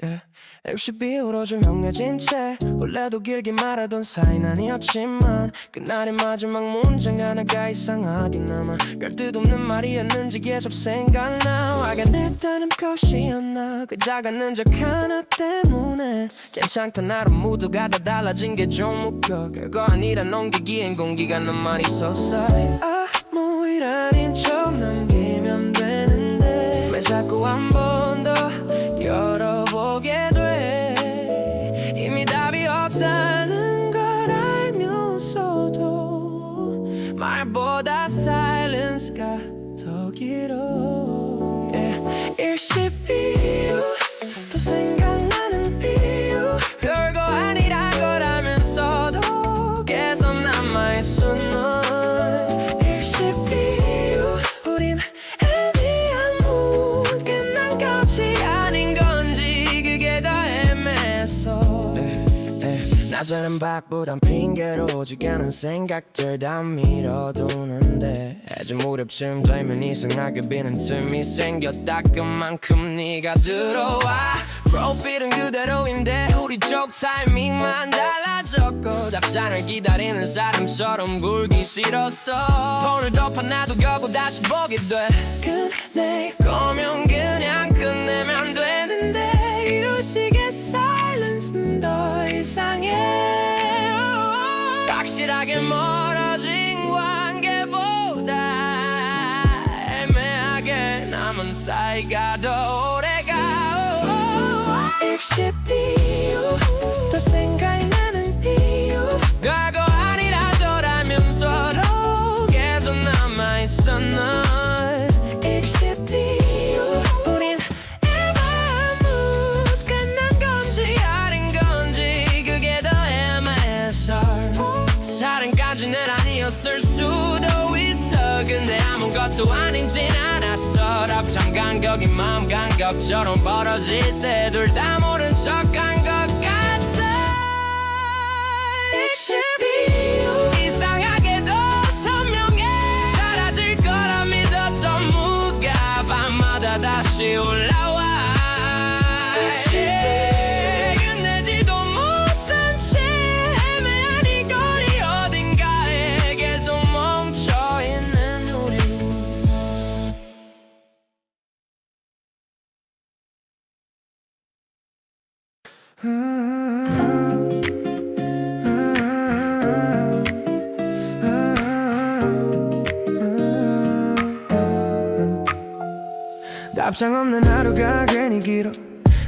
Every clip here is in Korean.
yeah. 60이후로 조용해진 채 원래도 길게 말하던 사이는 아니었지만 그날의 마지막 문장 하나가 이상하게 남아 별뜻 없는 말이었는지 계속 생각나 화가 냈다는 것이었나 그 작은 적 하나 때문에 괜찮던 하루 모두가 다 달라진 게 좀 웃겨 별거 아니라 넘기기엔 공기가 너만 있었어 아무 일 아닌 척 넘기면 되는데 왜 자꾸 한 번 더 열어보게 돼 이미 답이 없다는 걸 알면서도 말보다 silence가 더 길어 일시비유 또 생각나는 비유 별거 아니라 거라면서도 계속 남아있어 넌 일시비유 우린 애매한 문 끝난 것이 아닌 건지 그게 더 애매했어 낮에는 바쁘단 핑계로 오지않은 생각들 다 밀어두는데 해질 무렵쯤 되면 이상하게 비는 틈이 생겼다 그만큼 네가 들어와 프로필은 그대로인데 우리 쪽 타이밍만 달라졌고 답장을 기다리는 사람처럼 굴기 싫었어 폰을 덮어놔도 결국 다시 보게 돼 끝낼 거면 그냥 끝내면 되는데 이런 식의 silence는 더 이상해 확실하게 멀어진 관계보다 애매하게 남은 사이가 더 오래가 일시비유 더 생각이 나는 비유 과거 아니라더라면서도 계속 남아있어 넌 일시비유 우린 애매한 문 끝난 건지 아닌 건지 그게 더 애매해서 사랑까지는 아니었을 수도 있어 근데 아무것도 아닌진 않았어 답장 간격이 마음 간격처럼 벌어질 때 둘 다 모른 척한 것 같아 일시비유 이상하게도 선명해 사라질 거라 믿었던 무가 밤마다 다시 올라와 끝내지도 못한 채 애매한 이 거리 어딘가에 계속 멈춰있는 우리 답장 없는 하루가 괜히 길어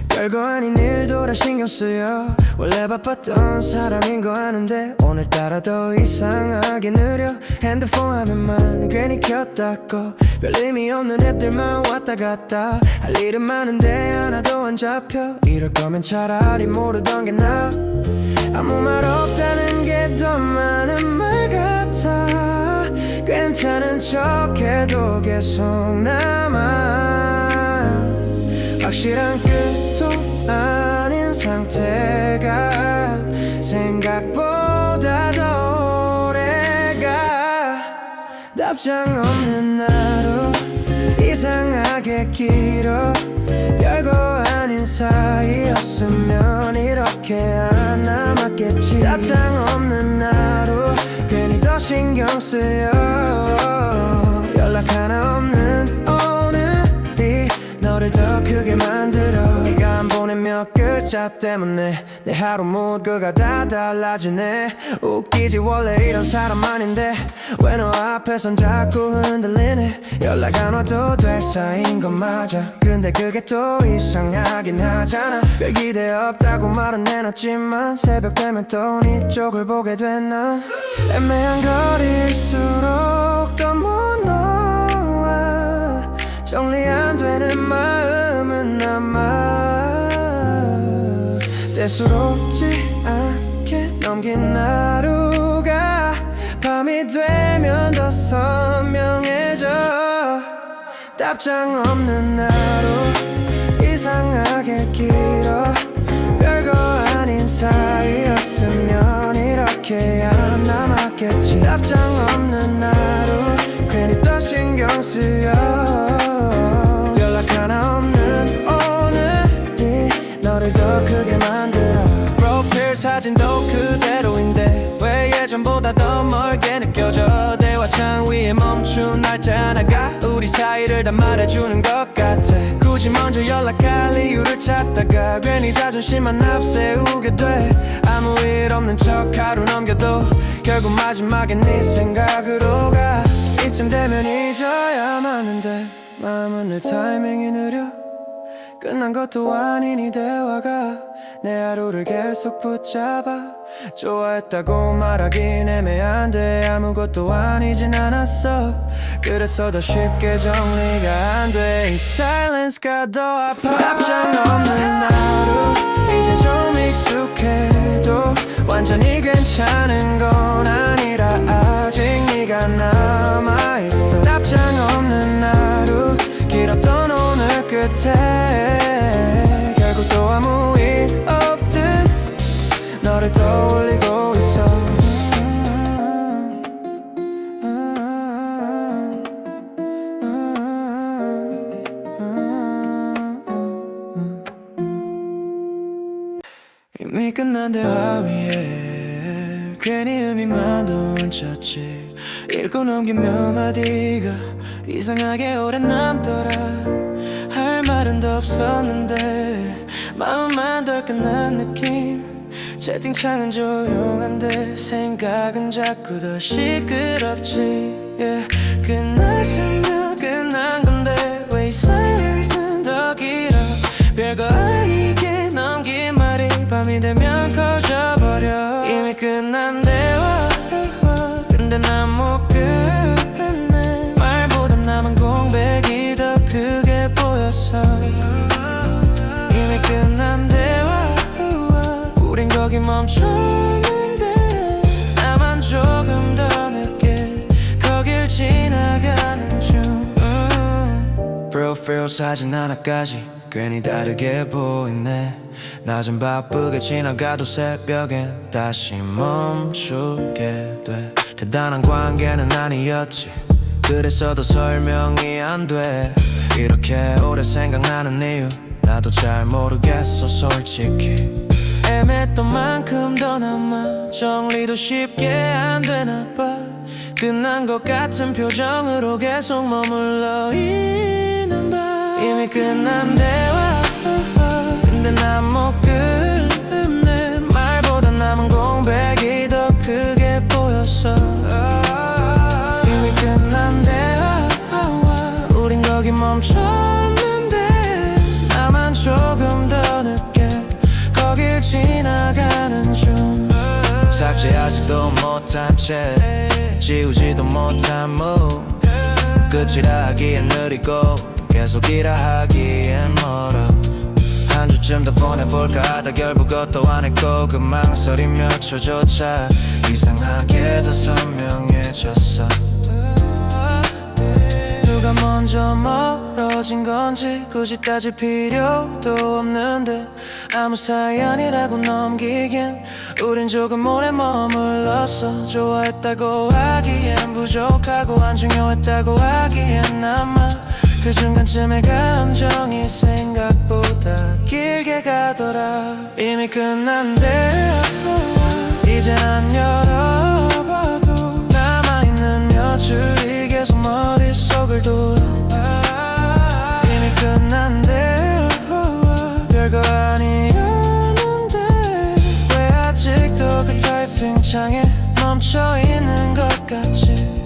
별거 아닌 일도라 신경 쓰여 원래 바빴던 사람인 거 아는데 오늘따라 더 이상하게 느려 핸드폰 화면만 괜히 켰다 꺼 별 의미 없는 앱들만 왔다 갔다 할 일은 많은데 하나도 안 잡혀 이럴 거면 차라리 모르던 게 나아 아무 말 없다는 게 더 많은 말 같아 괜찮은 척해도 계속 남아 확실한 끝도 아닌 상태가 생각보다 더 오래가 답장 없는 하루 이상하게 길어 별거 아닌 사이였으면 이렇게 안 남았겠지 답장 없는 하루 괜히 더 신경 쓰여 연락 하나 없는 오늘이 너를 더 크게 만들어 네가 안 보낸 몇 글자 때문에 내 하루 모드가 다 달라지네 웃기지 원래 이런 사람 아닌데 왜 너 앞에선 자꾸 흔들리네 연락 안 와도 될 사이인 건 맞아 근데 그게 또 이상하긴 하잖아 별 기대 없다고 말은 해놨지만 새벽 되면 또 네 쪽을 보게 되나 애매한 거리일수록 더 못 놓아 정리 안 되는 마음은 남아 대수롭지 않게 넘긴 하루가 밤이 되면 더 선명해져 답장 없는 하루 이상하게 길어 별거 아닌 사이였으면 이렇게 안 남았겠지 답장 없는 하루 괜히 또 신경 쓰여 연락 하나 없는 오늘이 너를 사진도 그대로인데 왜 예전보다 더 멀게 느껴져. 대화창 위에 멈춘 날짜 하나가 우리 사이를 다 말해주는 것 같아. 굳이 먼저 연락할 이유를 찾다가 괜히 자존심만 앞세우게 돼. 아무 일 없는 척 하루 넘겨도 결국 마지막엔 네 생각으로 가. 이쯤 되면 잊어야만 하는데 마음은 늘 타이밍이 느려. 끝난 것도 아닌 이 대화가 내 하루를 계속 붙잡아. 좋아했다고 말하긴 애매한데 아무것도 아니진 않았어. 그래서 더 쉽게 정리가 안 돼. 이 silence가 더 아파. 답장 없는 하루 이제 좀 익숙해도 완전히 괜찮은 건 아니라 아직 네가 남아있어. 답장 없는 하루 길었던 오늘 끝에 결국 또 아무 일 없듯 너를 떠올리고 있어. 이미 끝난 대화 위에 괜히 의미만 더 얹혔지. 읽고 넘긴 몇 마디가 이상하게 오래 남더라. 할 말은 더 없었는데 마음만 덜 끝난 느낌. 채팅창은 조용한데 생각은 자꾸 더 시끄럽지. 끝났으면 끝난 건데 왜 이 silence는 더 길어. 별거 아니게 넘긴 말이 밤이 되면 커져버려. 이미 끝난 대화 근데 난 못 끝내. 말보다 남은 공백이 더 크게 보였어. 이미 끝난 대화 우린 거기 멈췄는데 나만 조금 더 늦게 거길 지나가는 중. Feel 사진 하나까지 괜히 다르게 보이네. 낮은 바쁘게 지나가도 새벽엔 다시 멈추게 돼. 대단한 관계는 아니었지. 그래서도 설명이 안 돼. 이렇게 오래 생각나는 이유 나도 잘 모르겠어 솔직히. 애매했던 만큼 더 남아 정리도 쉽게 안 되나 봐. 끝난 것 같은 표정으로 계속 머물러 있는 밤. 이미 끝난 대화 근데 난 못 끝내. 말보다 남은 공백이 더 크게 보였어. 이미 끝난 대화 우린 거기 멈췄는데 나만 조금 더 늦게 거길 지나가는 중. 삭제하지도 못한 채 지우지도 못한 move. 끝이라 하기엔 느리고 계속이라 하기엔 멀어. 한 주쯤 더 보내볼까 하다 결국 것도 안 했고 그 망설임 몇 초조차 이상하게 더 선명해졌어. 누가 먼저 멀어진 건지 굳이 따질 필요도 없는데 아무 사이 아니라고 넘기긴 우린 조금 오래 머물렀어. 좋아했다고 하기엔 부족하고 안 중요했다고 하기엔 아마 그 중간쯤에 감정이 생각보다 길게 가더라. 이미 끝난 대화 이제 안 열어봐도 남아있는 몇 줄이 계속 머릿속을 돌아. 이미 끝난 대화 별거 아니었는데 왜 아직도 그 타이핑창에 멈춰있는 것 같지.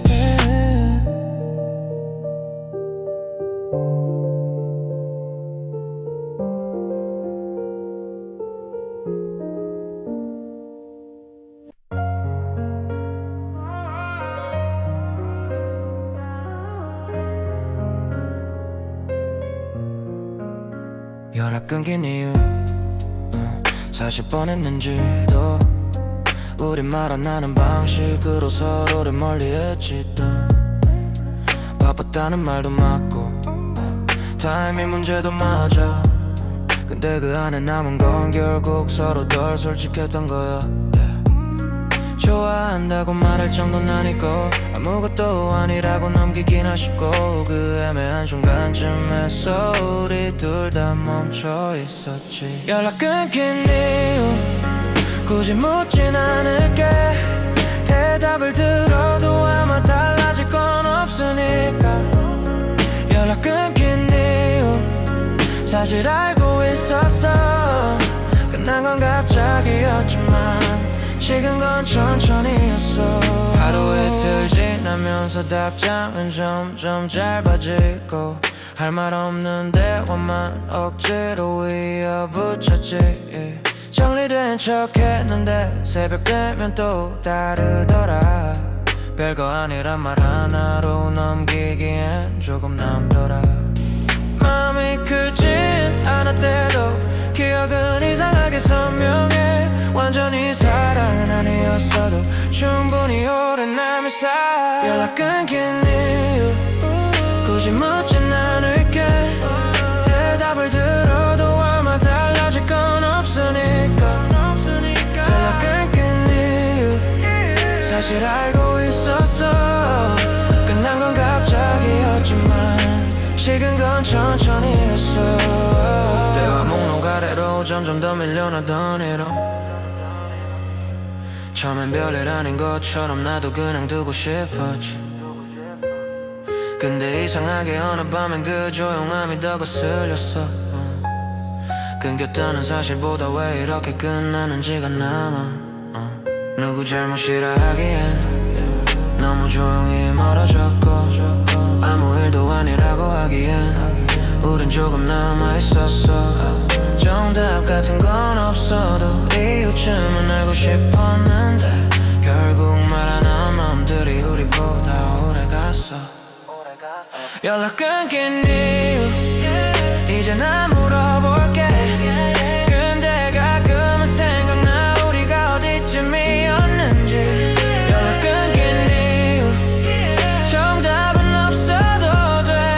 연락 끊긴 이유 사실 뻔했는지도 우린 말 안 하는 방식으로 서로를 멀리했지. 또 바빴다는 말도 맞고 타이밍 문제도 맞아. 근데 그 안에 남은 건 결국 서로 덜 솔직했던 거야. 좋아한다고 말할 정도는 아니고 아무것도 아니라고 넘기긴 아쉽고 그 애매한 순간쯤에서 우리 둘 다 멈춰 있었지. 연락 끊긴 이유 굳이 묻진 않을게. 대답을 들어도 아마 달라질 건 없으니까. 연락 끊긴 이유 사실 알고 있었어. 끝난 건 갑자기였지만 식은 건 천천히였어. 하루 이틀 지나면서 답장은 점점 짧아지고 할 말 없는 대화만 억지로 이어붙였지. 정리된 척 했는데 새벽 되면 또 다르더라. 별거 아니란 말 하나로 넘기기엔 조금 남더라. 마음이 크진 않았대도 기억은 이상하게 선명해. 완전히 사랑은 아니었어도 충분히 오래 남을 사이. 연락 끊긴 이유 굳이 묻진 않을게. 대답을 들어도 아마 달라질 건 없으니까. 연락 끊긴 이유 사실 알고 있었어. 끝난 건 갑자기였지만 식은 건 천천히 했어. 대화 목록 아래로 점점 더 밀려나던 이로 처음엔 별일 아닌 것처럼 나도 그냥 두고 싶었지. 근데 이상하게 어느 밤엔 그 조용함이 더 거슬렸어. 끊겼다는 사실보다 왜 이렇게 끝나는지가 남아. 누구 잘못이라 하기엔 너무 조용히 멀어졌고 아무 일도 아니라고 하기엔 우린 조금 남아있었어. 정답 같은 건 없어도 이유쯤은 알고 싶었는데 결국 말 안 한 맘들이 우리보다 오래갔어. 연락 끊긴 이유 이제 나 물어볼게. 근데 가끔은 생각나 우리가 어디쯤이었는지. 연락 끊긴 이유 정답은 없어도 돼.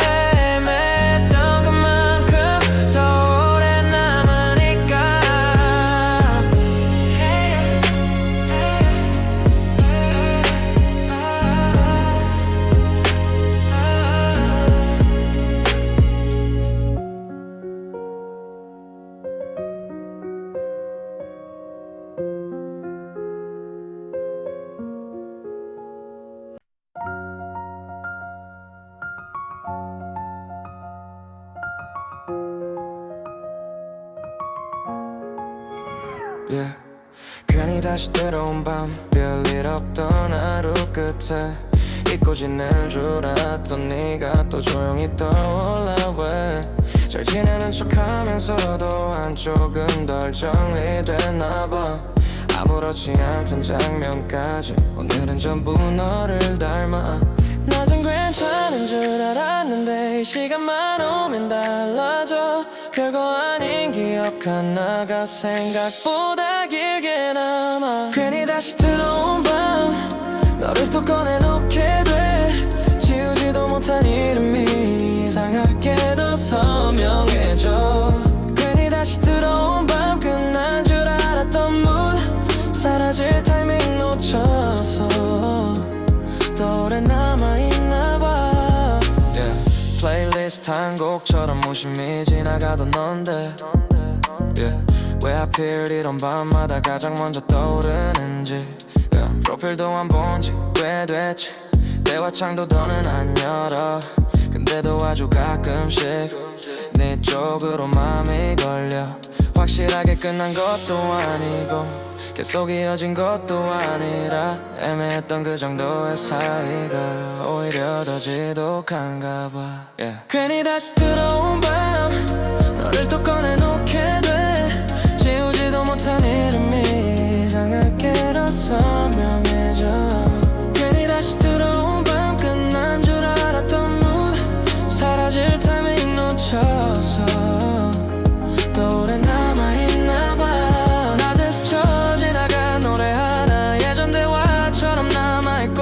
헤맸던 그만큼 더 오래 남으니까. Yeah. 괜히 다시 들어온 밤 별일 없던 하루 끝에 잊고 지낸 줄 알았던 네가 또 조용히 떠올라. 왜 잘 지내는 척하면서도 한쪽은 덜 정리됐나 봐. 아무렇지 않던 장면까지 오늘은 전부 너를 닮아. 낮은 괜찮은 줄 알았는데 이 시간만 오면 달라져. 별거 아닌 기억 하나가 생각보다 길게 남아. 괜히 다시 들어온 밤 너를 또 꺼내놓게 돼. 지우지도 못한 이름이 이상하게 더 선명해져. 괜히 다시 들어온 밤 끝난 줄 알았던 mood 사라질 타이밍 놓쳐서 또 오래 남아있나봐. 플레이리스트 한 곡처럼 무심히 지나가던 넌데 왜 하필 이런 밤마다 가장 먼저 떠오르는지. 프로필도 안 본지 꽤 됐지. 대화창도 더는 안 열어. 근데도 아주 가끔씩 네 쪽으로 마음이 걸려. 확실하게 끝난 것도 아니고 계속 이어진 것도 아니라 애매했던 그 정도의 사이가 오히려 더 지독한가 봐. 괜히 다시 들어온 밤 너를 또 꺼내놓게 돼. 지우지도 못한 이름이 이상하게 더 선명해져. 괜히 다시 들어온 밤 끝난 줄 알았던 mood 사라질 타이밍 놓쳐서 또 오래 남아있나봐. 낮에서 쳐 지나간 노래 하나 예전 대화처럼 남아있고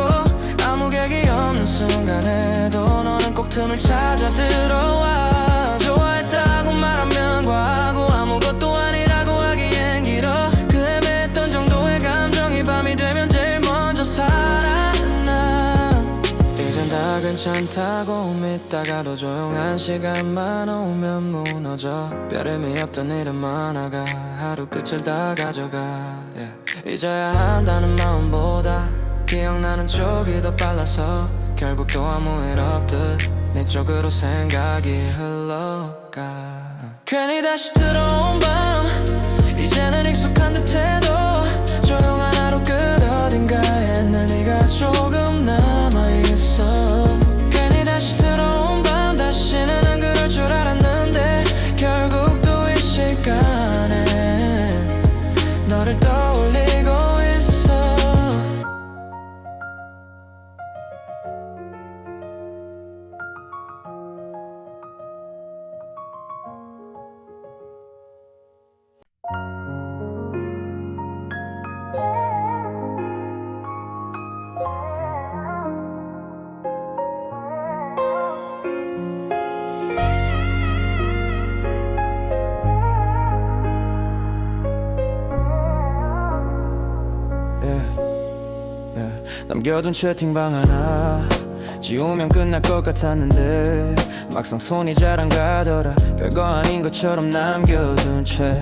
아무 객이 없는 순간에도 너는 꼭 틈을 찾아 들어와. 좋아했다고 말하면 과하고 아무 괜찮다고 믿다가도 조용한 시간만 오면 무너져 뼈를 없던 일은 하나가 하루 끝을 다 가져가 잊어야 한다는 마음보다 기억나는 쪽이 더 빨라서 결국 또 아무 일 없듯 내 쪽으로 생각이 흘러가 괜히 다시 들어온 밤 이제는 익숙한 듯해도 조용한 하루 끝 어딘가에 늘 네가 조금 남아있어 괜히 다시 들어온 밤 다시는 안 그럴 줄 알았는데 결국 또 이 시간에 너를 떠올리고 있어 남겨둔 채팅방 하나 지우면 끝날 것 같았는데 막상 손이 잘 안 가더라 별거 아닌 것처럼 남겨둔 채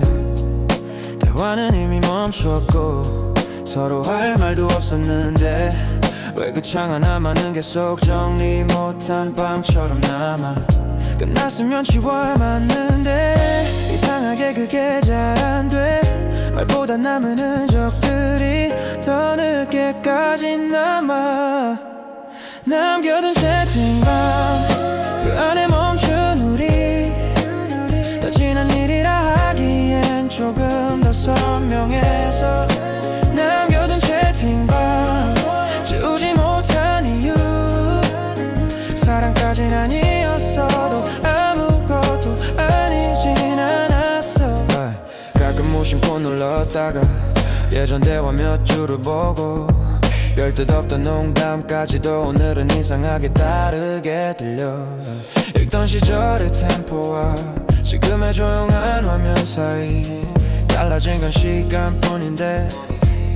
대화는 이미 멈췄고 서로 할 말도 없었는데 왜 그 창 하나만은 계속 정리 못한 밤처럼 남아 끝났으면 지워야 맞는데 이상하게 그게 잘 안 돼 말보다 남은 흔적들이 더 늦게까지 남아 남겨둔 채팅방 그 안에 멈춘 우리 다 지난 일이라 하기엔 조금 더 선명해서 남겨둔 채팅방 지우지 못한 이유 사랑까진 아니었어도 아무것도 아니진 않았어 가끔 무심코 눌렀다가 예전 대화 몇 줄을 보고 별 뜻 없던 농담까지도 오늘은 이상하게 다르게 들려 읽던 시절의 템포와 지금의 조용한 화면 사이 달라진 건 시간뿐인데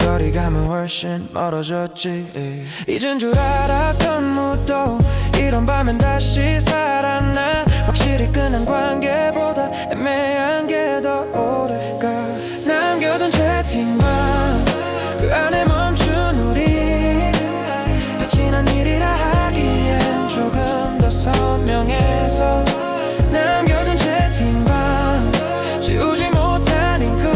거리감은 훨씬 멀어졌지 잊은 줄 알았던 무도 이런 밤엔 다시 살아나 확실히 끝난 관계보다 애매한 게 더 오래가 남겨둔 채팅방 그 안에 멈춘 우리 다 지난 일이라 하기엔 조금 더 선명해서 남겨둔 채팅방 지우지 못한 인구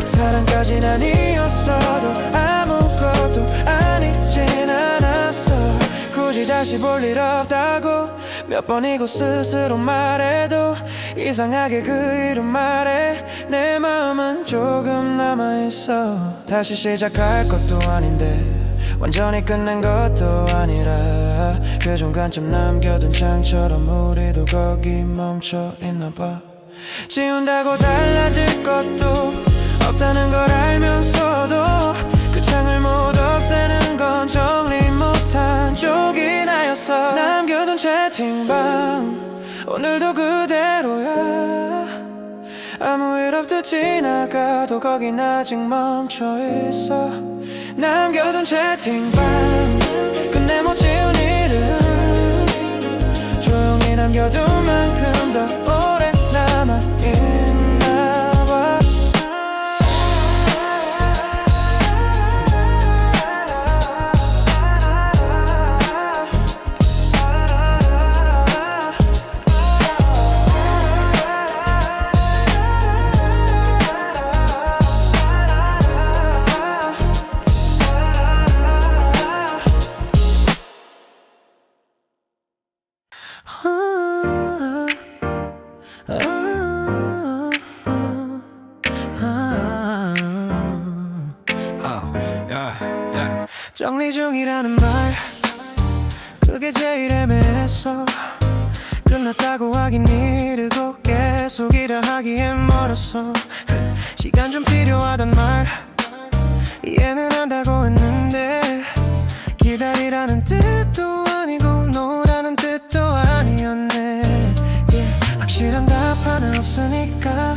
사랑까진 아니었어도 아무것도 아니진 않았어 굳이 다시 볼 일 없다고 몇 번이고 스스로 말해도 이상하게 그 이름 말에 내 마음은 조금 남아있어 다시 시작할 것도 아닌데 완전히 끝난 것도 아니라 그 중간쯤 남겨둔 창처럼 우리도 거기 멈춰 있나봐 지운다고 달라질 것도 없다는 걸 알면서도 그 창을 못 없애는 건 정리 못한 쪽이 나였어 남겨둔 채팅방 오늘도 그대로야 아무 일 없듯 지나가도 거긴 아직 멈춰있어 남겨둔 채팅방 끝내 못 지운 일은 조용히 남겨둔 만큼 더 오래 남아있나 봐 정리 중이라는 말 그게 제일 애매했어 끝났다고 하긴 이르고 계속 일을 하기엔 멀었어 시간 좀 필요하단 말 이해는 한다고 했는데 기다리라는 뜻도 아니고 놓으라는 뜻도 아니었네 확실한 답 하나 없으니까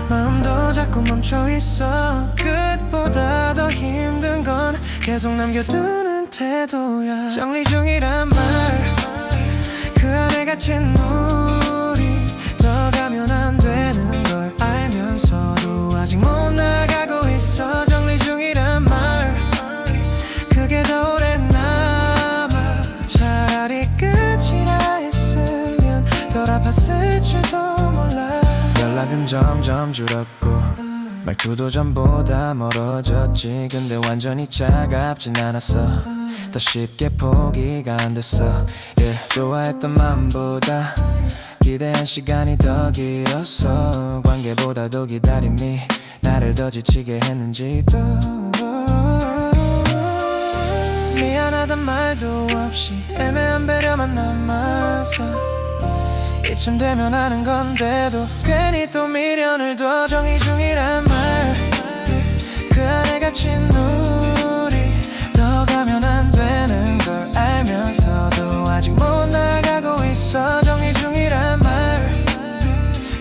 마음도 자꾸 멈춰있어 끝보다 더 힘든 건 계속 남겨두는 태도야. 정리 중이란 말 그 안에 갇힌 우리 더 가면 안 되는 걸 알면서도 아직 못 나가고 있어. 정리 중이란 말 그게 더 오래 남아. 차라리 끝이라 했으면 덜 아팠을지도 몰라. 연락은 점점 줄었고 말투도 전보다 멀어졌지. 근데 완전히 차갑진 않았어. 더 쉽게 포기가 안 됐어. 좋아했던 마음보다 기대한 시간이 더 길었어. 관계보다도 기다림이 나를 더 지치게 했는지도. 미안하단 말도 없이 애매한 배려만 남아서 이쯤 되면 하는 건데도 괜히 또 미련을 둬. 정리 중이란 말 그 안에 갇힌 우리 더 가면 안 되는 걸 알면서도 아직 못 나가고 있어. 정리 중이란 말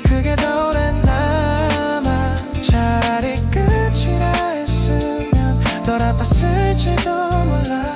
그게 더 오래 남아. 차라리 끝이라 했으면 덜 아팠을지도 몰라.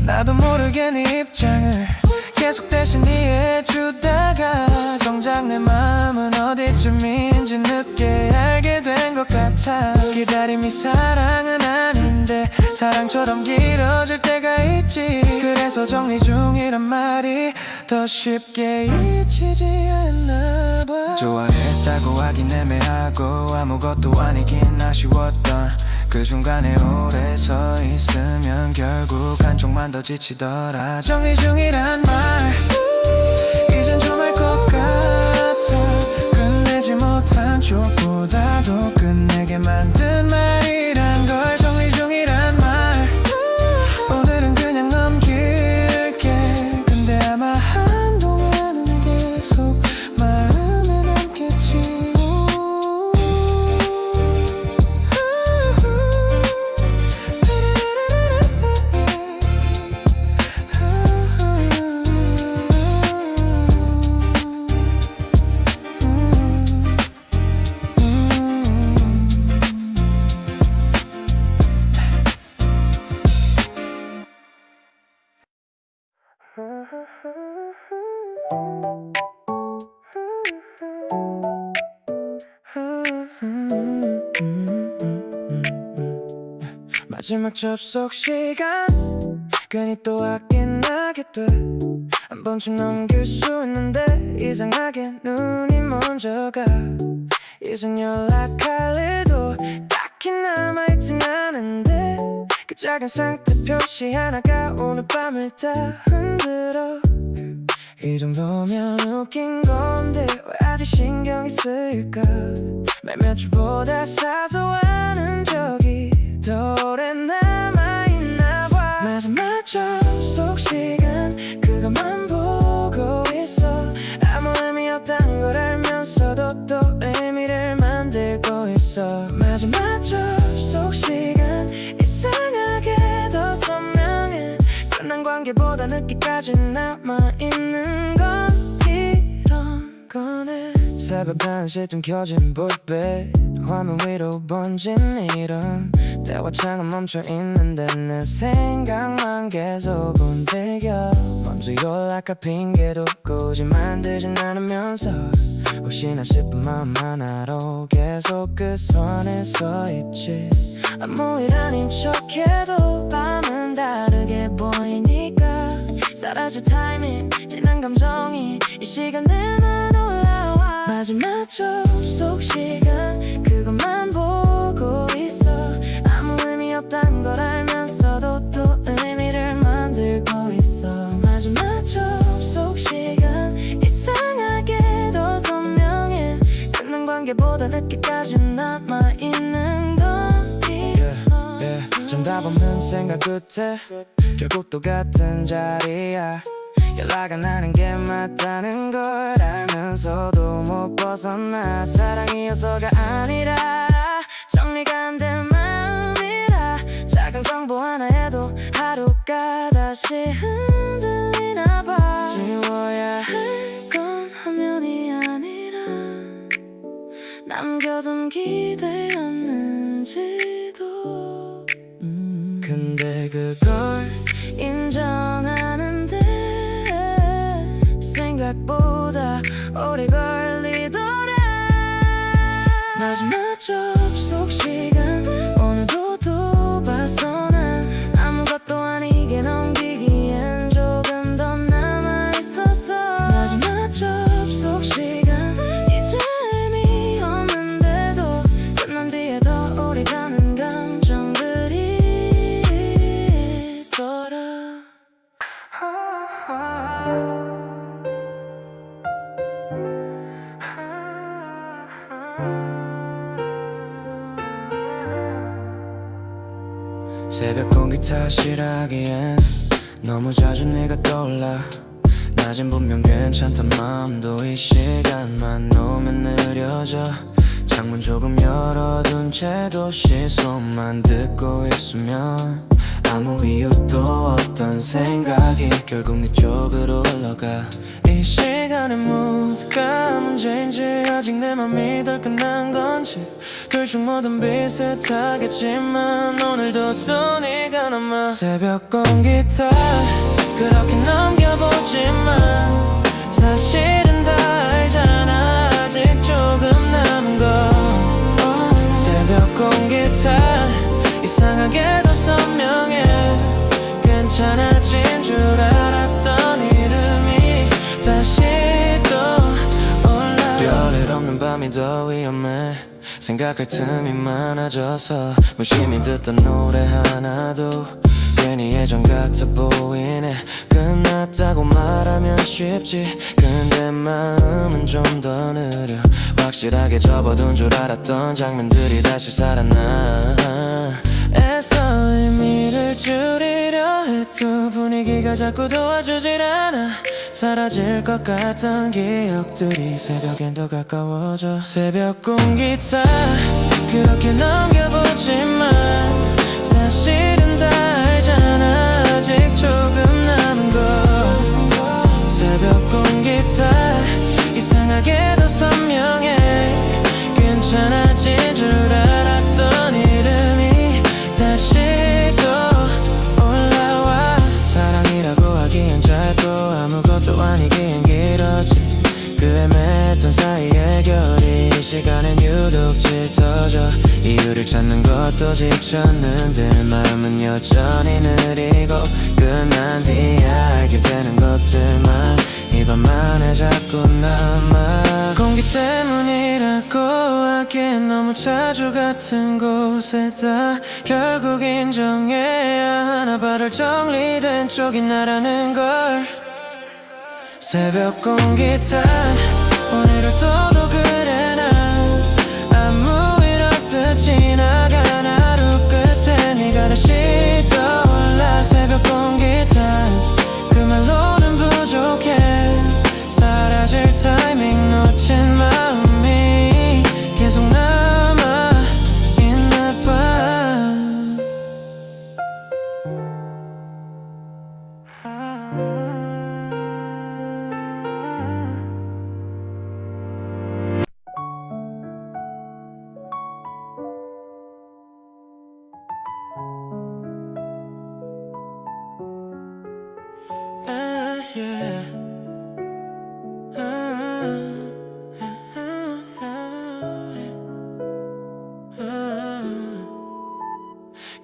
나도 모르게 네 입장을 계속 대신 이해해주다가 정작 내 마음은 어디쯤인지 늦게 알게 된 것 같아. 기다림이 사랑은 아닌데 사랑처럼 길어질 때가 있지. 그래서 정리 중이란 말이 더 쉽게 잊히지 않나 봐. 좋아했다고 하긴 애매하고 아무것도 아니긴 아쉬웠던 그 중간에 오래 서 있으면 결국 한쪽만 더 지치더라. 정리 중이란 말 이젠 좀 할 것 같아. 끝내지 못한 쪽보다도 끝내게 만든 말이란 걸. 정리 중이란 말 오늘은 그냥 넘길게. 근데 아마 한동안은 계속 마음에 남겠지. 마지막 접속 시간 괜히 또 아껴나게 돼. 한 번쯤 넘길 수 있는데 이상하게 눈이 먼저 가. 이젠 연락할 일도 딱히 남아있진 않은데 그 작은 상태 표시 하나가 오늘 밤을 다 흔들어. 이 정도면 웃긴 건데 왜 아직 신경이 쓰일까. 매 며칠보다 사소한 흔적이 더 오래 남아있나 봐. 마지막 접속 시간 그것만 보고 있어. 아무 의미 없단 걸 알면서도 또 의미를 만들고 있어. 마지막 접속 시간 이상하게 더 선명해. 끝난 관계보다 늦게까지 남아있는 건 이런 거네. 새벽 1시쯤 켜진 불빛 화면 위로 번진 이름. 대화창은 멈춰있는데 내 생각만 계속 움직여. 먼저 연락할 핑계도 굳이 만들진 않으면서 혹시나 싶은 마음 하나로 계속 그 선에 서 있지. 아무 일 아닌 척해도 밤은 다르게 보이니까 사라질 타이밍 진한 감정이 이 시간에만 올라와. 마지막 접속 시간 그것만 보고 있어. 아무 의미 없단 걸 알면서도 또 의미를 만들고 있어. 마지막 접속 시간 이상하게 더 선명해. 끝난 관계보다 늦게까지 남아있는 건 정답 없는 생각 끝에 결국 똑같은 자리야. 연락 안 하는 게 맞다는 걸 알면서도 못 벗어나. 사랑이어서가 아니라 정리가 안 된 마음이라 작은 정보 하나에도 하루가 다시 흔들리나 봐. 지워야 할 건 화면이 아니라 남겨둔 기대였는지도. 근데 그걸 인정하는데 생각보다 오래 걸리더라. 마지막 접속 시간 오늘도 또 봤어. 난 아무것도 아니게 넘기기엔 조금 더 남아있었어. 마지막 접속 시간 이제 의미 없는데도 끝난 뒤에 더 오래 가는 감정들이 있더라. 새벽 공기 탓이라기엔 너무 자주 네가 떠올라. 낮엔 분명 괜찮단 마음도 이 시간만 놓으면 느려져. 창문 조금 열어둔 채도 시선만 듣고 있으면 아무 이유도 없던 생각이 결국 네 쪽으로 흘러가. 이 시간의 무드가 문제인지 아직 내 맘이 덜 끝난 건지 둘 중 뭐든 비슷하겠지만 오늘도 또 네가 남아. 새벽 공기 탓 그렇게 넘겨보지만 사실은 다 알잖아. 아직 조금 남은 거. 새벽 공기 탓 이상하게 더 선명해. 괜찮아진 줄 알았던 이름이 다시 또 올라. 별일 없는 밤이 더 위험해. 생각할 틈이 많아져서 무심히 듣던 노래 하나도 괜히 예전 같아 보이네. 끝났다고 말하면 쉽지 근데 마음은 좀 더 느려. 확실하게 접어둔 줄 알았던 장면들이 다시 살아나. 애써 의미를 줄이려 해도 분위기가 자꾸 도와주질 않아. 사라질 것 같던 기억들이 새벽엔 더 가까워져. 새벽 공기 탓 그렇게 넘겨보지만 사실은 다 알잖아. 아직 조금 남은 거. 새벽 공기 탓 이상하게 더 선명해. 괜찮아진 줄 알았던 이름이 다시 또 올라와. 사랑이라고 하기엔 짧고 아무것도 아니기엔 길었지. 그 애매했던 사이의 결이 이 시간엔 유독 짙어져. 이유를 찾는 것도 지쳤는데 마음은 여전히 느리고 끝난 뒤에 알게 되는 것들만 이 밤만에 자꾸 남아. 공기 때문이라고 하기엔 너무 자주 같은 곳에다 결국 인정해야 하나. 발을 정리된 쪽이 나라는 걸. 새벽 공기 탓 오늘을 또도 그래. 난 아무 일 없듯 지나간 하루 끝에 네가 다시 떠올라. 새벽 공기 탓 그 말로는 부족해. 사라질 타이밍 놓친 마음이 계속 남아 있나 봐.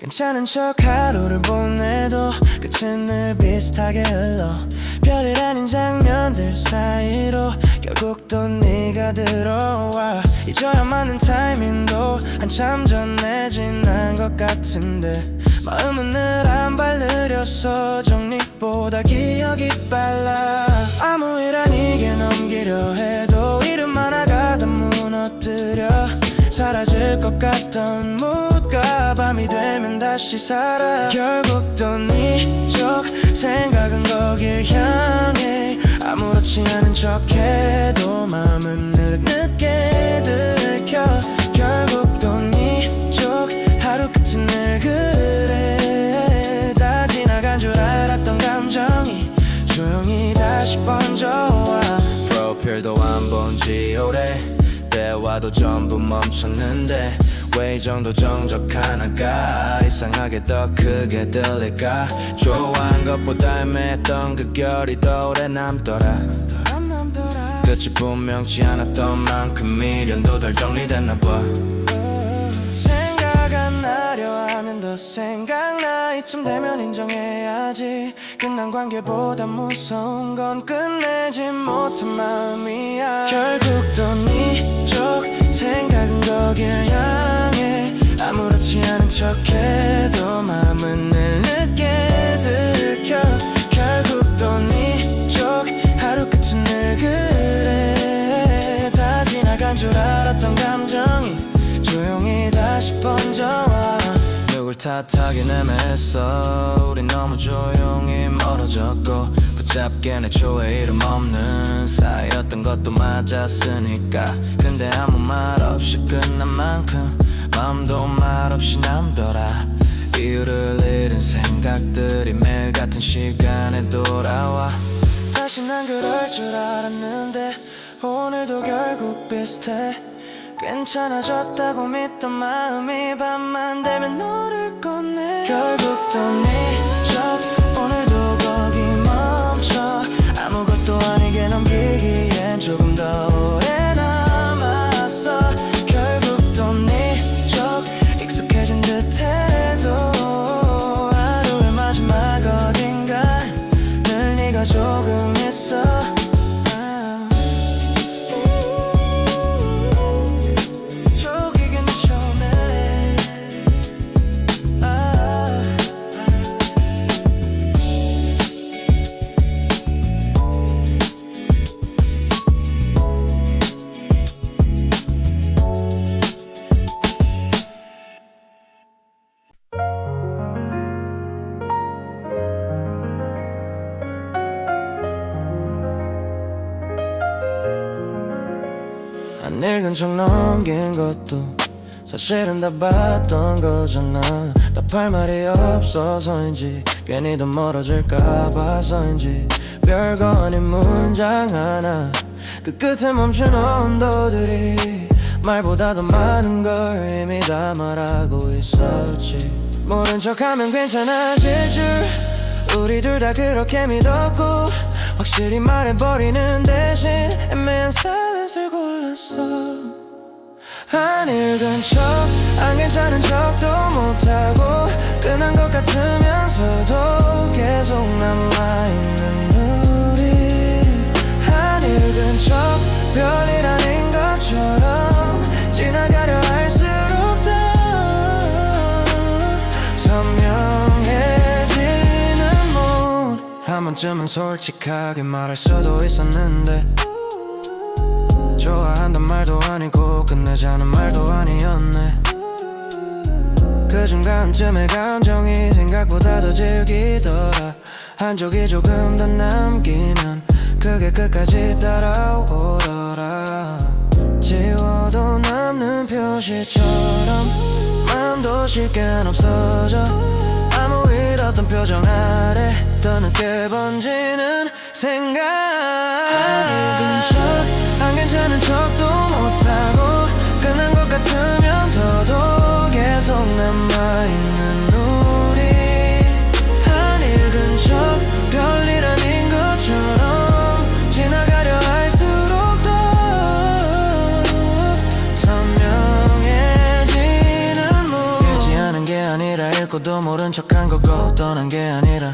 괜찮은 척 하루를 보내도 끝은 늘 비슷하게 흘러. 별일 아닌 장면들 사이로 결국 또 네가 들어와. 잊어야만 하는 타이밍도 한참 전에 지난 것 같은데 마음은 늘 한 발 느려서 정리보다 기억이 빨라. 아무 일 아니게 넘기려 해도 이름 하나가 다 무너뜨려. 사라질 것 같던 무드가 밤이 되면 다시 살아. 결국 또 네 쪽 생각은 거길 향해. 아무렇지 않은 척해도 마음은 늘 늦게 들켜. 결국 또 네 쪽 하루 끝은 늘 그래. 다 지나간 줄 알았던 감정이 조용히 다시 번져와. 프로필도 안 본 지 오래. 대화도 전부 멈췄는데 왜 이 정도 정적 하나가 이상하게 더 크게 들릴까. 좋아한 것보다 애매했던 그 결이 더 오래 남더라. 끝이 분명치 않았던 만큼 미련도 덜 정리됐나 봐. 생각 안 나려 하면 더 생각나. 이쯤 되면 인정해야지. 끝난 관계보다 무서운 건 끝내지 못한 마음이야. 결국 또 네쪽 생각은 거길 향해. 아무렇지 않은 척해도 마음은 늘 늦게 들켜. 결국 또 네쪽 하루 끝은 늘 그래. 다 지나간 줄 알았던 감정이 조용히 다시 번져와. 누굴 탓하긴 애매했어. 우린 너무 조용히 멀어졌고 붙잡기엔 애초에 이름 없는 사이였던 것도 맞았으니까. 근데 아무 말 없이 끝난 만큼 마음도 말없이 남더라. 이유를 잃은 생각들이 매일 같은 시간에 돌아와. 다시 난 그럴 줄 알았는데 오늘도 결국 비슷해. 괜찮아졌다고 믿던 마음이 밤만 되면 너를 꺼내. 결국 또 네쪽 오늘도 거기 멈춰. 아무것도 아니게 넘기기엔 조금 더 오래 남았어. 결국 또 네쪽 익숙해진 듯해도 하루의 마지막 어딘가에 늘 네가 조금 있어. 안 읽은 척 넘긴 것도 사실은 다 봤던 거잖아. 답할 말이 없어서인지 괜히 더 멀어질까 봐서인지 별거 아닌 문장 하나 그 끝에 멈춘 언더들이 말보다 더 많은 걸 이미 다 말하고 있었지. 모른 척하면 괜찮아질 줄 우리 둘 다 그렇게 믿었고 확실히 말해버리는 대신 애매한 silence를 골랐어. 안 읽은 척, 안 괜찮은 척도 못하고 끝난 것 같으면서도 계속 남아있는 우리. 안 읽은 척, 별일 아닌 것처럼 지나가려 할수록 더 선명해지는 mood. 한 번쯤은 솔직하게 말할 수도 있었는데 좋아한단 말도 아니고 끝내자는 말도 아니었네. 그 중간쯤에 감정이 생각보다 더 질기더라. 한쪽이 조금 더 남기면 그게 끝까지 따라오더라. 지워도 남는 표시처럼 마음도 쉽게는 없어져. 아무 일 없던 표정 아래 더 늦게 번지는 생각. 안 읽은 척, 안 괜찮은 척도 못하고 끝난 것 같으면서도 계속 남아있는 우리. 안 읽은 척, 별일 아닌 것처럼 지나가려 할수록 더 선명해지는 mood. 읽지 않은 게 아니라 읽고도 모른 척한 거고 떠난 게 아니라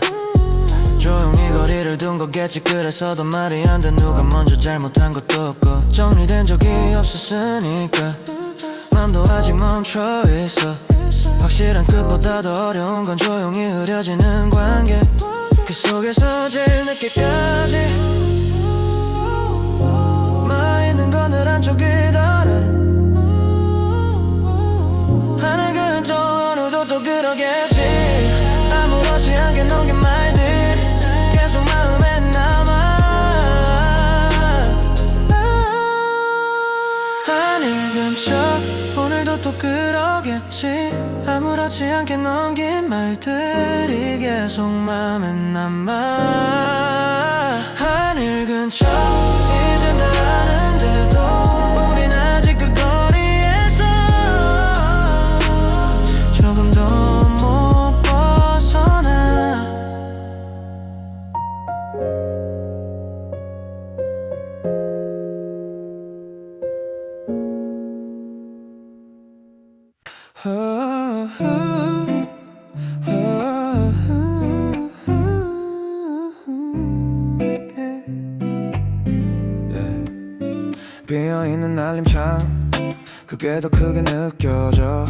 조용히 거리를 둔 거겠지. 그래서도 말이 안 돼. 누가 먼저 잘못한 것도 없고 정리된 적이 없었으니까 맘도 아직 멈춰있어. 확실한 끝보다 더 어려운 건 조용히 흐려지는 관계. 그 속에서 제일 늦게까지 마 있는 건 늘 한쪽이더라. 하나 그저 어느도 또 그러겠지. 아무렇지 않게 넘긴 말들 계속 마음에 남아. 안 읽은 척 오늘도 또 그러겠지. 아무렇지 않게 넘긴 말들이 계속 마음에 남아. 안 읽은 척 이젠 다 아는데도 우린 아직 그 거리에서 비어있는 알림창 그게 더 크게 느껴져.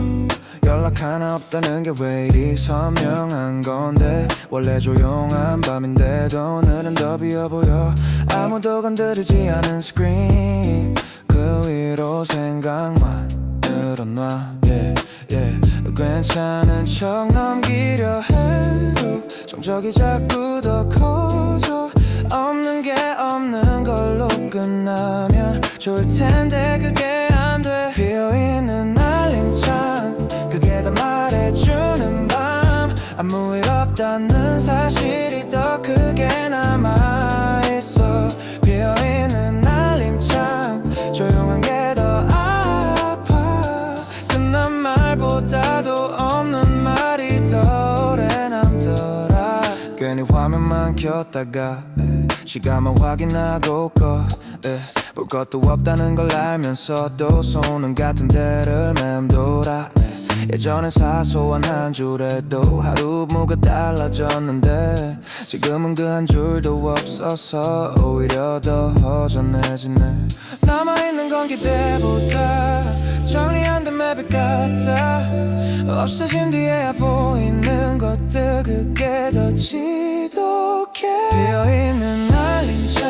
연락 하나 없다는 게 왜 이리 선명한 건데. 원래 조용한 밤인데도 오늘은 더 비어 보여. 아무도 건드리지 않은 스크린 그 위로 생각만 늘어놔. 괜찮은 척 넘기려 해도 정적이 자꾸 더 커져. 없는 게 없는 걸로 끝나면 좋을 텐데 그게 안 돼. 비어있는 알림창 그게 다 말해주는 밤 아무 일 없다는 사실이 더 크게 남아있어. 비어있는 알림창 조용한 게 더 아파. 끝난 말보다도 없는 말이 더 오래 남더라. 괜히 화면만 켰다가 시간만 확인하고 꺼. 볼 것도 없다는 걸 알면서도 손은 같은 데를 맴돌아. 예전엔 사소한 한 줄에도 하루 뭐가 달라졌는데 지금은 그 한 줄도 없어서 오히려 더 허전해지네. 남아있는 건 기대보다 정리 안 된 맵이 같아. 없어진 뒤에야 보이는 것들 그게 더 지독해. 비어있는 알림창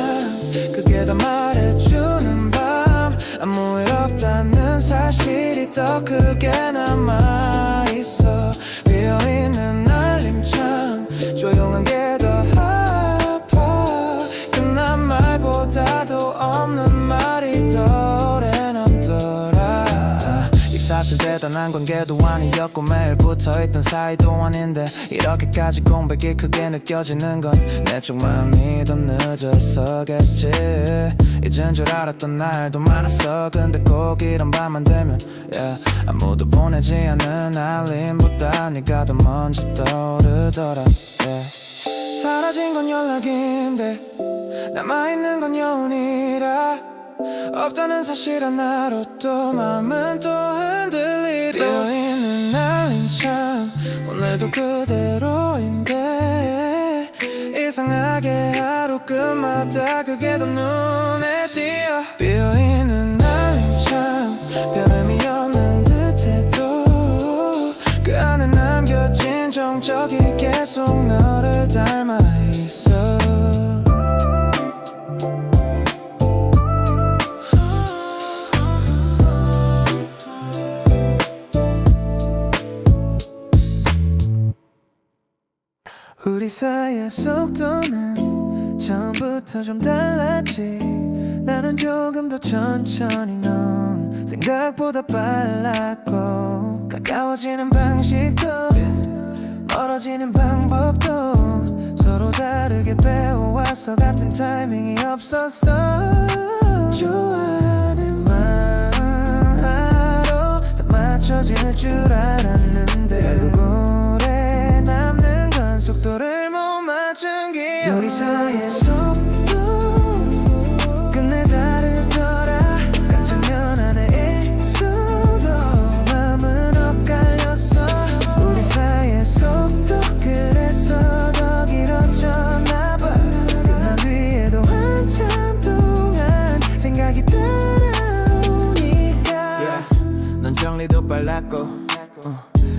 그게 다 말해주는 밤 아무 일 없다는 사실이 더 크게 남아있어. 비어있는 알림창 조용한 게 더 아파. 끝난 말보다도 없는 말이 더 오래 남더라. 이 사실 대단한 관계도 아니었고 매일 붙어있던 사이도 아닌데 이렇게까지 공백이 크게 느껴지는 건 내 쪽 마음이 더 늦어서겠지. 잊은 줄 알았던 날도 많았어. 근데 꼭 이런 밤만 되면 아무도 보내지 않는 알림보다 네가 더 먼저 떠오르더라. 사라진 건 연락인데 남아있는 건 여운이라. 없다는 사실 하나로 또 마음은 또 흔들리고. 비어있는 알림창 오늘도 그대로인데 이상하게 하루 끝마다 그게 더 눈에 띄어. 비어있는 알림창 별 의미 없는 듯해도 그 안에 남겨진 정적이 계속 너를 닮아있어. 우리 사이의 속도는 처음부터 좀 달랐지. 나는 조금 더 천천히 넌 생각보다 빨랐고 가까워지는 방식도 멀어지는 방법도 서로 다르게 배워와서 같은 타이밍이 없었어. 좋아하는 마음 하루 다 맞춰질 줄 알았는데 결국 오래 남는 건 속도를 못 맞춘 게. 우리 사이의 속도 끝내 다르더라. 같은 면 안에 있어도 마음은 엇갈렸어. 우리 사이의 속도 그래서 더 길어졌나 봐. 끝난 뒤에도 한참 동안 생각이 따라오니까. 넌 정리도 빨랐고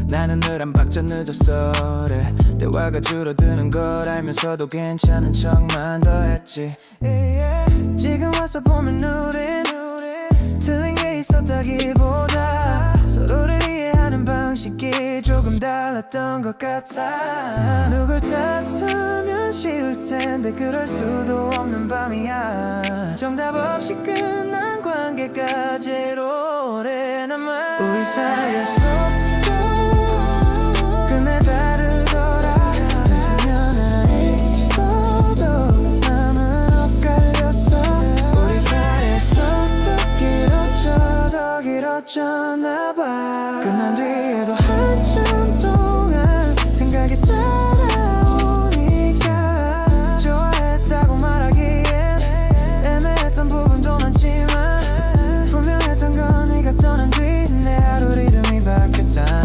나는 늘 한 박자 늦었어. 대화가 줄어드는 걸 알면서도 괜찮은 척만 더 했지. 지금 와서 보면 우린 틀린 게 있었다기보다 서로를 이해하는 방식이 조금 달랐던 것 같아. 누굴 탓하면 쉬울 텐데 그럴 수도 없는 밤이야. 정답 없이 끝난 관계까지 오래 남아. 우리 사이의 속도 끝내 다르더라. 같은 면 안에 있어도 마음은 엇갈렸어. 우리 사이의 속도 길어져 더 길어졌나 봐. 끝난 뒤에도 한참 동안 생각이 따라오니까 좋아했다고 말하기엔 애매했던 부분도 많지만 분명했던 건 네가 떠난 뒤 내 하루 리듬이 바뀌었다.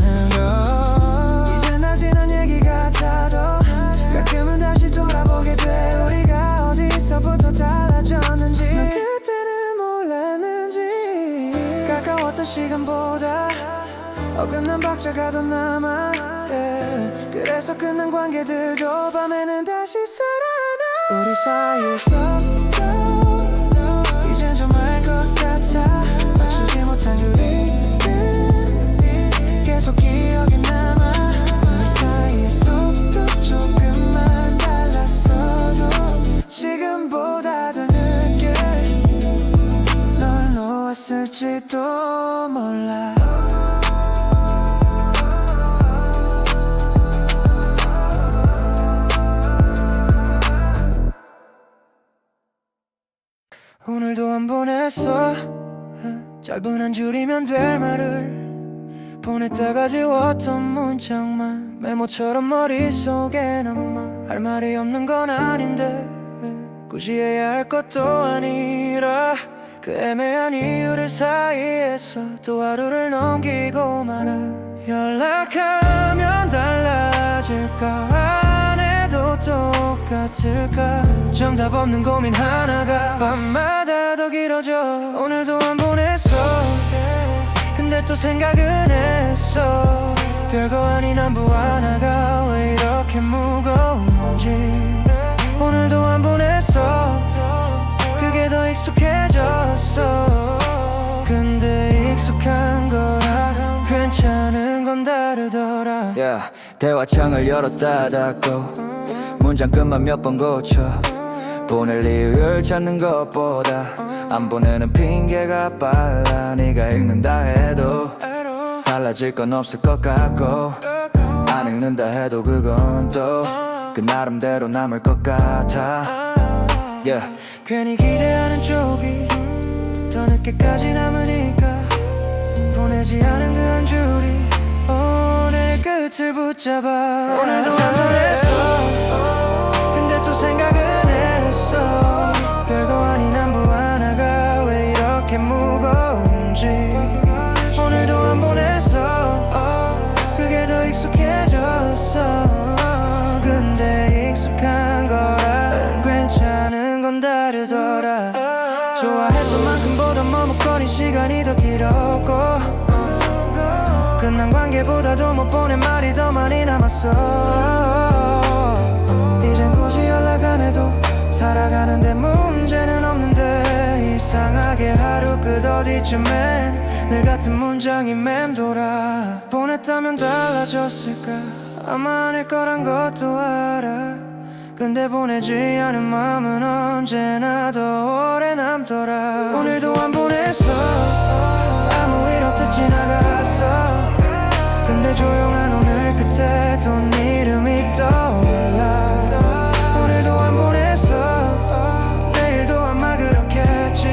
어긋난 박자가 더 남아 yeah. 그래서 끝난 관계들도 밤에는 다시 살아나 우리 사이에서 이젠 좀 알 것 같아 맞추지 못한 그림은 계속 기억에 남아 우리 사이의 속도 조금만 달랐어도 지금보다 더 늦게 널 놓았을지도 몰라 오늘도 안 보냈어 짧은 한 줄이면 될 말을 보냈다가 지웠던 문장만 메모처럼 머릿속에 남아 할 말이 없는 건 아닌데 굳이 해야 할 것도 아니라 그 애매한 이유를 사이에서 또 하루를 넘기고 말아 연락하면 달라질까 안 해도 똑같을까 정답 없는 고민 하나가 밤마다 더 길어져 오늘도 안 보냈어 근데 또 생각은 했어 별거 아닌 안부 하나가 왜 이렇게 무거운지 오늘도 안 보냈어 그게 더 익숙해졌어 근데 익숙한 거랑 괜찮은 건 다르더라 yeah, 대화창을 열었다 닫고 문장 끝만 몇 번 고쳐 보낼 이유를 찾는 것보다 안 보내는 핑계가 빨라 네가 읽는다 해도 달라질 건 없을 것 같고 안 읽는다 해도 그건 또 그 나름대로 남을 것 같아 yeah. 괜히 기대하는 쪽이 더 늦게까지 남으니까 보내지 않은 그 한 줄이 오늘 끝을 붙잡아 오늘도 안 보냈어 근데 또 생각은 했어 별거 아닌 안부 하나가 왜 이렇게 무거운지 오늘도 안 보냈어 그게 더 익숙해졌어 근데 익숙한 거랑 괜찮은 건 다르더라 좋아했던 만큼보다 머뭇거린 시간이 더 길었고 끝난 관계보다도 못 보낸 말이 더 많이 남았어 이젠 굳이 연락 안 해도 살아가는데 문제는 없는데 이상하게 하루 끝 어디쯤엔 늘 같은 문장이 맴돌아 보냈다면 달라졌을까 아마 아닐 거란 것도 알아 근데 보내지 않은 마음은 언제나 더 오래 남더라 오늘도 안 보냈어 아무 일 없듯 지나갔어 근데 조용한 오늘 끝에 돈 이름이 떠올라 오늘도 안 보냈어 내일도 아마 그렇겠지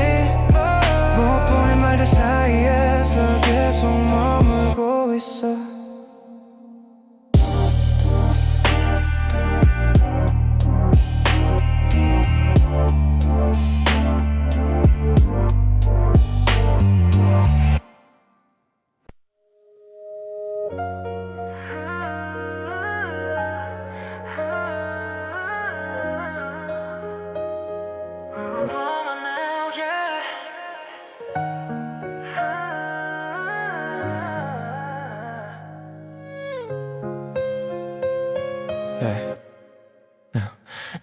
못 보낸 말들 사이에서 계속 머물고 있어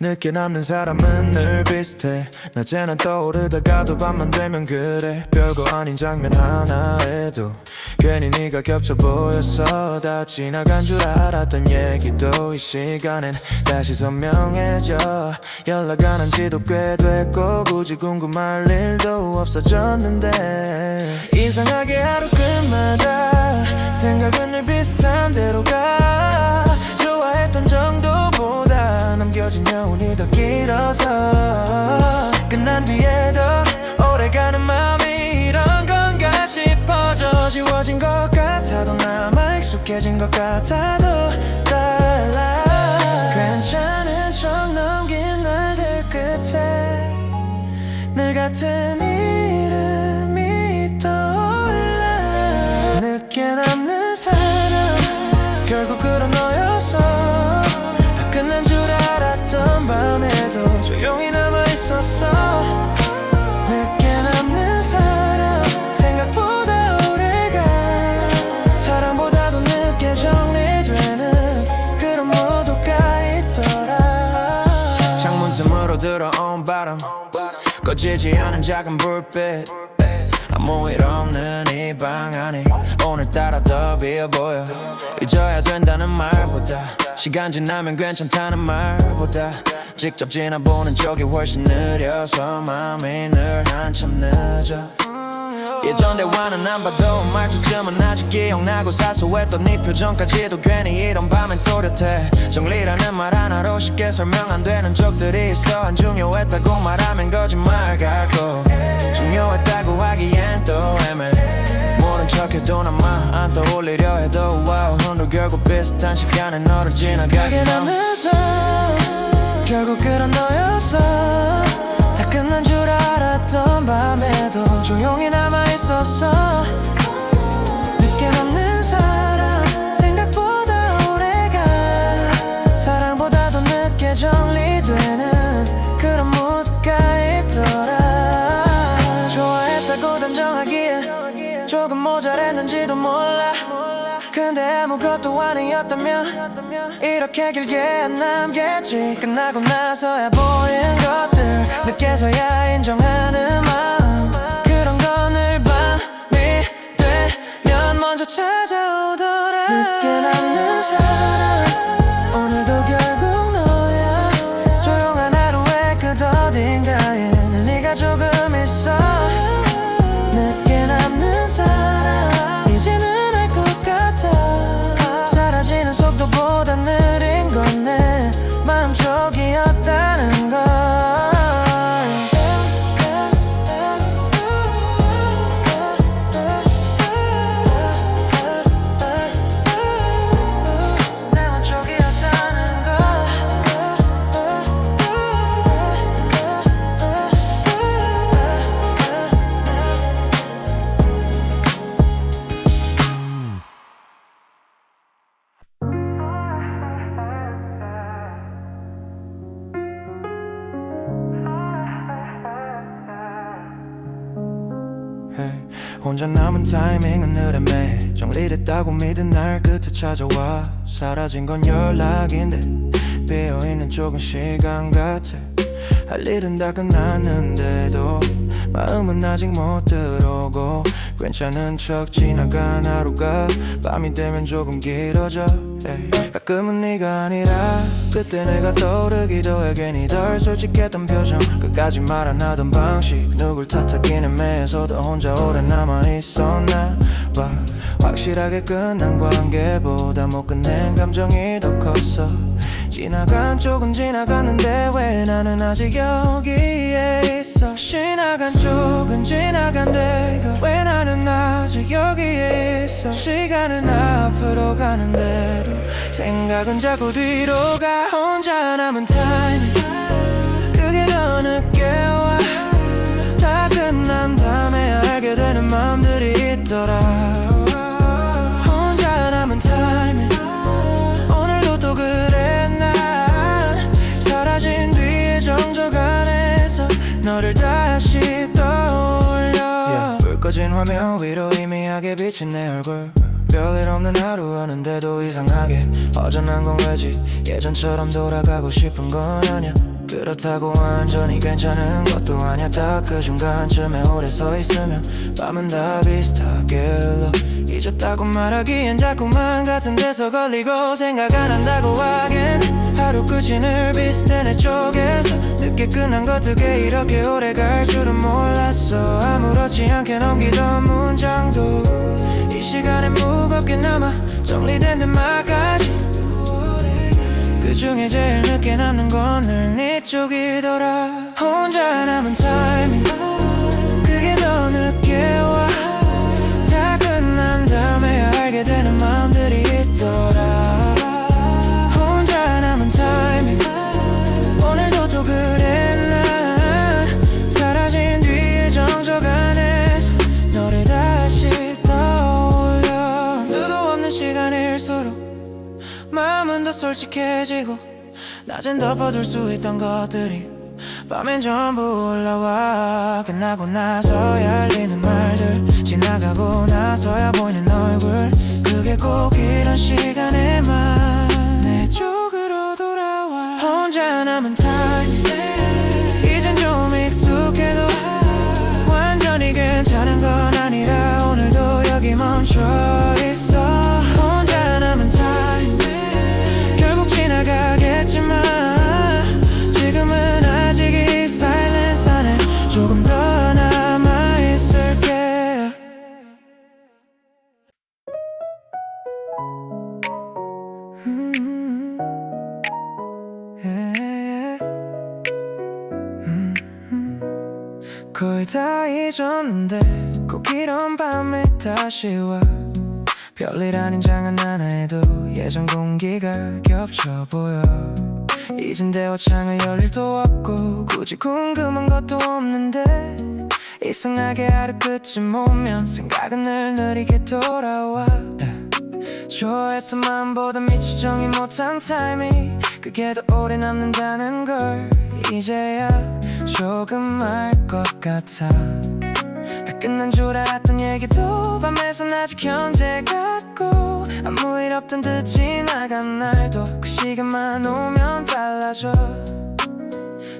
늦게 남는 사람은 늘 비슷해 낮에는 떠오르다가도 밤만 되면 그래 별거 아닌 장면 하나에도 괜히 네가 겹쳐 보여서 다 지나간 줄 알았던 얘기도 이 시간엔 다시 선명해져 연락 안 한 지도 꽤 됐고 굳이 궁금할 일도 없어졌는데 이상하게 하루 끝마다 생각은 늘 비슷한 대로 가 좋아했던 정도보다 남겨진 여운이 더 길어서 끝난 뒤에도 오래가는 마음이 이런 건가 싶어져 지워진 것 같아도 남아 익숙해진 것 같아도 달라 괜찮은 척 넘긴 날들 끝에 늘 같은 이름이 떠올라 늦게 남는 사람 결국 그런 너였어 다 끝난 줄 알았던 밤에도 조용히 남아있었어 늦게 남는 사람 생각보다 오래가 들어온 바람 꺼지지 않은 작은 불빛 아무 일 없는 이 방 안이 오늘따라 더 비어 보여 잊어야 된다는 말보다 시간 지나면 괜찮다는 말보다 직접 지나보는 쪽이 훨씬 느려서 마음이 늘 한참 늦어 예전 대화는 안 봐도 말투쯤은 아직 기억나고 사소했던 네 표정까지도 괜히 이런 밤엔 또렷해 정리라는 말 하나로 쉽게 설명 안 되는 적들이 있어 안 중요했다고 말하면 거짓말 같고 중요했다고 하기엔 또 애매해 모른 척해도 나만 안 떠올리려 해도 wow 오늘 결국 비슷한 시간에 너를 지나가게 남는 삶 결국 그런 너였어 다 끝난 줄 알았던 밤에도 조용히 남아있었어 늦게 남는 사람 생각보다 오래가 사랑보다도 늦게 정리되는 그런 무드가 있더라 좋아했다고 단정하기에 조금 모자랐는지도 몰라 근데 아무것도 아니었다면 이렇게 길게 안 남겠지 끝나고 나서야 보인 것들 늦게서야 인정하는 마음 그런 건 늘 밤이 되면 먼저 찾아오더라 늦게 남는 사람 오늘도 결국 너야 조용한 하루의 끝 어딘가에 늘 네가 조금 있어 늦게 남는 사람 이제는 사라지는 속도보다 느린 건 내 마음속이었다는 걸 내 마음속이었다는 걸 혼자 남은 타이밍은 느레매 정리됐다고 믿은 날 끝에 찾아와 사라진 건 연락인데 비어있는 조금 시간 같아 할 일은 다 끝났는데도 마음은 아직 못 들어오고 괜찮은 척 지나간 하루가 밤이 되면 조금 길어져 가끔은 네가 아니라 그때 내가 떠오르기도 해 괜히 덜 솔직했던 표정 끝까지 말 안 하던 방식 누굴 탓하긴 애매해서도 혼자 오래 남아있었나 봐 확실하게 끝난 관계보다 못 끝낸 감정이 더 컸어 지나간 쪽은 지나갔는데 왜 나는 아직 여기에 있어 지나간 쪽은 지나간 내가 왜 나는 아직 여기에 있어 시간은 앞으로 가는 대로 생각은 자꾸 뒤로 가 혼자 남은 타이밍 그게 더 늦게 와 다 끝난 다음에 알게 되는 맘들이 있더라 혼자 남은 타이밍 오늘도 또 그래 난 사라진 뒤에 정적 안에서 너를 다시 떠올려 불 꺼진 화면 위로 희미하게 비친 내 얼굴 별일 없는 하루였는데도 이상하게 허전한 건 왜지 예전처럼 돌아가고 싶은 건 아냐 그렇다고 완전히 괜찮은 것도 아냐 딱 그 중간쯤에 오래 서 있으면 밤은 다 비슷하게 흘러 잊었다고 말하기엔 자꾸만 같은 데서 걸리고 생각 안 한다고 하긴 하루 끝이 늘 비슷해 내 쪽에서 늦게 끝난 것들게 이렇게 오래 갈 줄은 몰랐어 아무렇지 않게 넘기던 문장도 이 시간에 무겁게 남아 정리된 듯 말까지 그 중에 제일 늦게 남는 건 늘 네 쪽이더라 혼자 남은 타이밍 그게 더 늦게 와 다 끝난 다음에 알게 되는 마음들이 있더라 혼자 남은 타이밍 오늘도 또 그래 난 사라진 뒤에 정적 안에서 너를 다시 떠올려 누구 없는 시간일수록 마음은 더 솔직해지고 낮엔 덮어둘 수 있던 것들이 밤엔 전부 올라와 끝나고 나서야 알리는 말들 지나가고 나서야 보이는 얼굴 그게 꼭 이런 시간에만 내 쪽으로 돌아와 혼자 남은 타이밍 거의 다 잊었는데 꼭 이런 밤에 다시 와 별일 아닌 장은 하나에도 예전 공기가 겹쳐 보여 이젠 대화창을 열 일도 없고 굳이 궁금한 것도 없는데 이상하게 하루 끝쯤 오면 생각은 늘 느리게 돌아와 좋아했던 마음보다 미처 정이 못한 타이밍 그게 더 오래 남는다는 걸 이제야 조금 알 것 같아 다 끝난 줄 알았던 얘기도 밤에선 아직 현재 같고 아무 일 없던 듯 지나간 날도 그 시간만 오면 달라져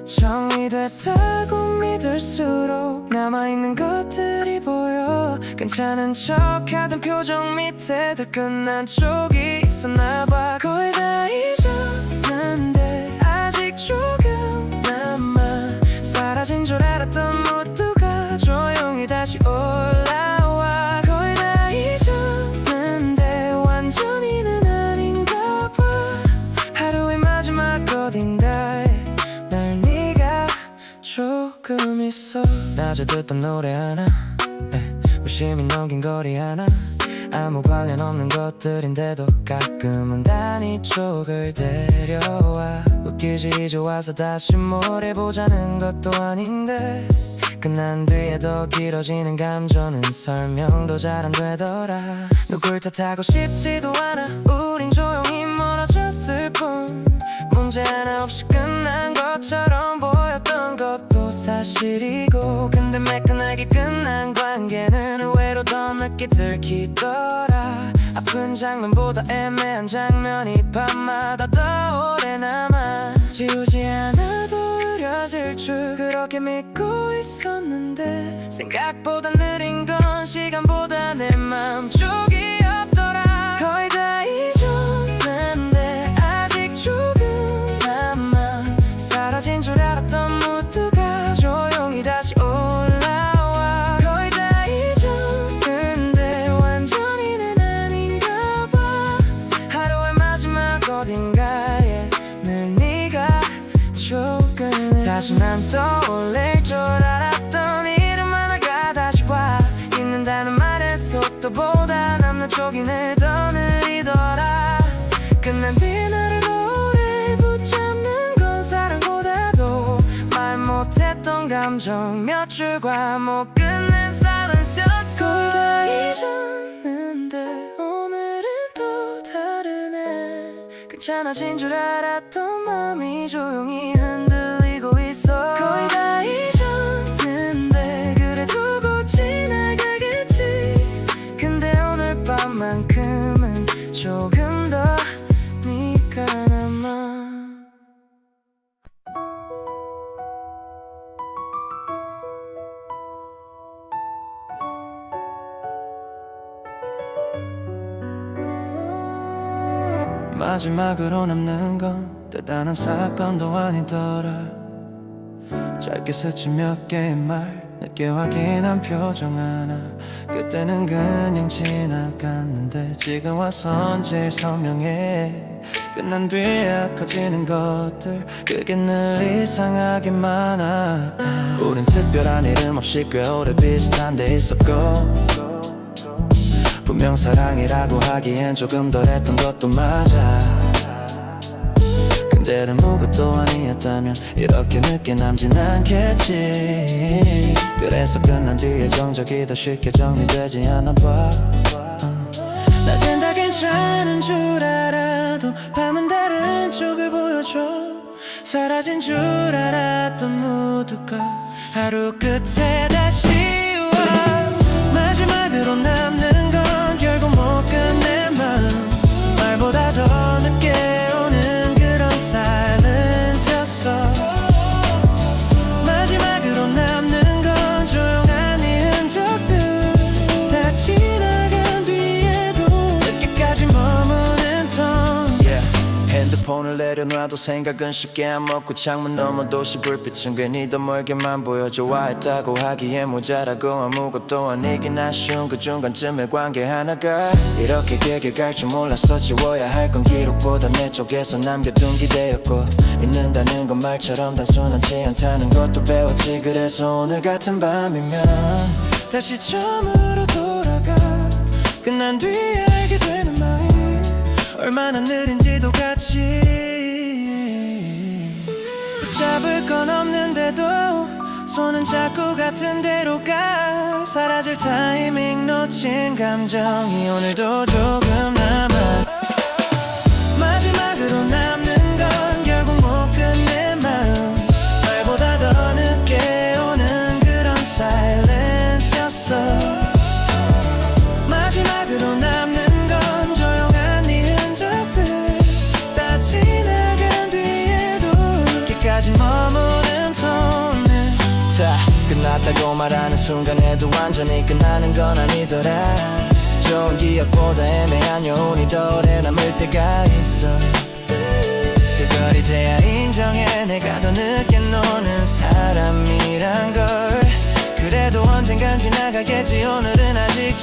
정리됐다고 믿을수록 남아있는 것들이 보여 괜찮은 척하던 표정 밑에 들 끝난 쪽이 있었나봐 거의 다 잊었는데 아직 조금 남아 사라진 줄 알았던 무드가 조용히 다시 올라와 거의 다 잊었는데 완전히는 아닌가 봐 하루의 마지막 어딘가에 날 네가 조금 있어 낮에 듣던 노래 하나 무심히 넘긴 거리 하나 아무 관련 없는 것들인데도 가끔은 난 이쪽을 데려와 웃기지 이제 와서 다시 뭘 해보자는 것도 아닌데 끝난 뒤에 더 길어지는 감정은 설명도 잘 안 되더라 누굴 탓하고 싶지도 않아 우린 조용히 멀어졌을 뿐 문제 하나 없이 끝난 것처럼 보였던 것도 사실이고 근데 매끈하게 끝난 관계는 의외로 더 늦게 들키더라 아픈 장면보다 애매한 장면이 밤마다 더 오래 남아 지우지 않아도 흐려질 줄 그렇게 믿고 있었는데 생각보다 느린 건 시간보다 내 마음 쪽이 없더라 거의 다 잊었는데 아직 조금 남아 사라진 줄 알았던 무드가 조용히 다시 올라와 거의 다 잊었는데 완전히는 아닌가 봐 하루의 마지막 어딘가에 늘 네가 조금 다시 난 떠올릴 줄 알았던 이름 하나가 다시 와 있는다는 말에 속도보다 남는 쪽이 늘 더 느리더라 끝난 뒤 나를 오래 붙잡는 건 사랑보다도 말 못했던 감정 몇 줄과 못 끝낸 silence-였어 거의 다 잊었는데 오늘은 또 다르네 괜찮아진 줄 알았던 맘이 조용히 흔들리고 있어 거의 다 잊었는데 그래도 곧 지나가겠지 근데 오늘 밤만큼은 조금 더 네가 남아 마지막으로 남는 건 대단한 사건도 아니더라 짧게 스친 몇 개의 말 늦게 확인한 표정 하나 그때는 그냥 지나갔는데 지금 와선 제일 선명해 끝난 뒤에 커지는 것들 그게 늘 이상하게 많아 우린 특별한 이름 없이 꽤 오래 비슷한 데 있었고 분명 사랑이라고 하기엔 조금 덜했던 것도 맞아 근데 아무것도 아니었다면 이렇게 늦게 남진 않겠지 그래서 끝난 뒤에 정적이 더 쉽게 정리되지 않아 봐 낮엔 다 괜찮은 줄 알아도 밤은 다른 쪽을 보여줘 사라진 줄 알았던 무드가 하루 끝에 다시 와 마지막으로 남는 건 결국 못 끝낸 마음 말보다 더 늦게 오는 그런 silence였어 마지막으로 남는 건 조용한 네 흔적들 다 지나간 뒤에도 늦게까지 머무는 톤 폰을 내려놔도 생각은 쉽게 안 먹고 창문 너머 도시 불빛은 괜히 더 멀게만 보여 좋아했다고 하기에 모자라고 아무것도 아니긴 아쉬운 그 중간쯤의 관계 하나가 이렇게 길게 갈 줄 몰랐어 지워야 할 건 기록보다 내 쪽에서 남겨둔 기대였고 잊는다는 건 말처럼 단순하지 않다는 것도 배웠지 그래서 오늘 같은 밤이면 다시 처음으로 돌아가 끝난 뒤에 알게 되는 마음 얼마나 느린지도 같이 잡을 건 없는데도 손은 자꾸 같은 데로 가 사라질 타이밍 놓친 감정이 오늘도 조금 남아 마지막으로 남는 건 결국 못 끝낸 마음 말보다 더 늦게 오는 그런 silence였어 마지막으로 남는 건 조용한 네 흔적들 다 지나간 뒤에도 끝까지 머무는 톤은 다 끝났다고 말하는 순간에도 완전히 끝나는 건 아니더라 좋은 기억보다 애매한 여운이 더 오래 남을 때가 있어 그걸 이제야 인정해 내가 더 늦게 노는 사람이란 걸 그래도 언젠간 지나가겠지 오늘은 아직